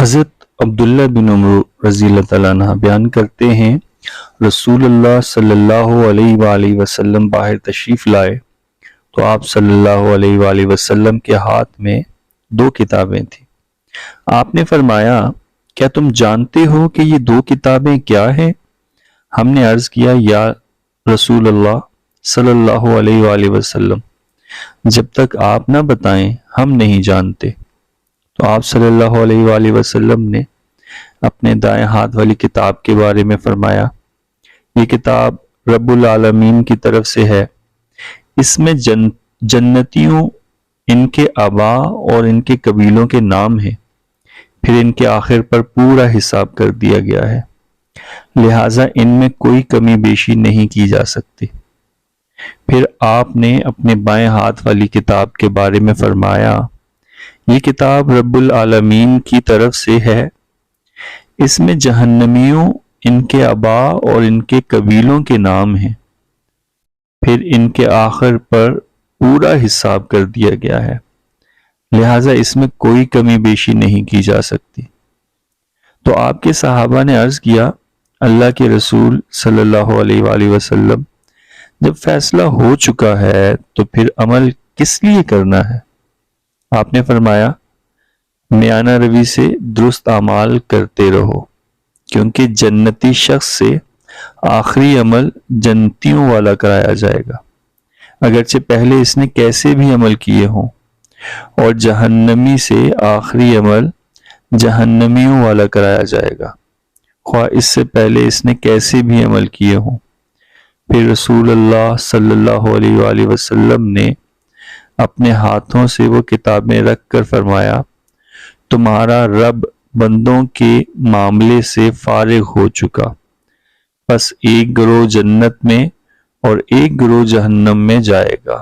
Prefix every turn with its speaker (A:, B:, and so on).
A: حضرت عبداللہ بن عمر رضی اللہ تعالیٰ عنہ بیان کرتے ہیں، رسول اللہ صلی اللہ علیہ وآلہ وسلم باہر تشریف لائے تو آپ صلی اللہ علیہ وآلہ وسلم کے ہاتھ میں 2 کتابیں تھیں۔ آپ نے فرمایا، کیا تم جانتے ہو کہ یہ 2 کتابیں کیا ہیں؟ ہم نے عرض کیا، یا رسول اللہ صلی اللہ علیہ وآلہ وسلم، جب تک آپ نہ بتائیں ہم نہیں جانتے۔ تو آپ صلی اللہ علیہ وآلہ وسلم نے اپنے دائیں ہاتھ والی کتاب کے بارے میں فرمایا، یہ کتاب رب العالمین کی طرف سے ہے، اس میں جنتیوں، ان کے آباء اور ان کے قبیلوں کے نام ہیں، پھر ان کے آخر پر پورا حساب کر دیا گیا ہے، لہٰذا ان میں کوئی کمی بیشی نہیں کی جا سکتی۔ پھر آپ نے اپنے بائیں ہاتھ والی کتاب کے بارے میں فرمایا، یہ کتاب رب العالمین کی طرف سے ہے، اس میں جہنمیوں، ان کے آباء اور ان کے قبیلوں کے نام ہیں، پھر ان کے آخر پر پورا حساب کر دیا گیا ہے، لہٰذا اس میں کوئی کمی بیشی نہیں کی جا سکتی۔ تو آپ کے صحابہ نے عرض کیا، اللہ کے رسول صلی اللہ علیہ وآلہ وسلم، جب فیصلہ ہو چکا ہے تو پھر عمل کس لیے کرنا ہے؟ آپ نے فرمایا، میانہ روی سے درست اعمال کرتے رہو، کیونکہ جنتی شخص سے آخری عمل جنتیوں والا کرایا جائے گا، اگرچہ پہلے اس نے کیسے بھی عمل کیے ہوں، اور جہنمی سے آخری عمل جہنمیوں والا کرایا جائے گا، خواہ اس سے پہلے اس نے کیسے بھی عمل کیے ہوں۔ پھر رسول اللہ صلی اللہ علیہ وآلہ وسلم نے اپنے ہاتھوں سے وہ کتابیں رکھ کر فرمایا، تمہارا رب بندوں کے معاملے سے فارغ ہو چکا، بس ایک گروہ جنت میں اور ایک گروہ جہنم میں جائے گا۔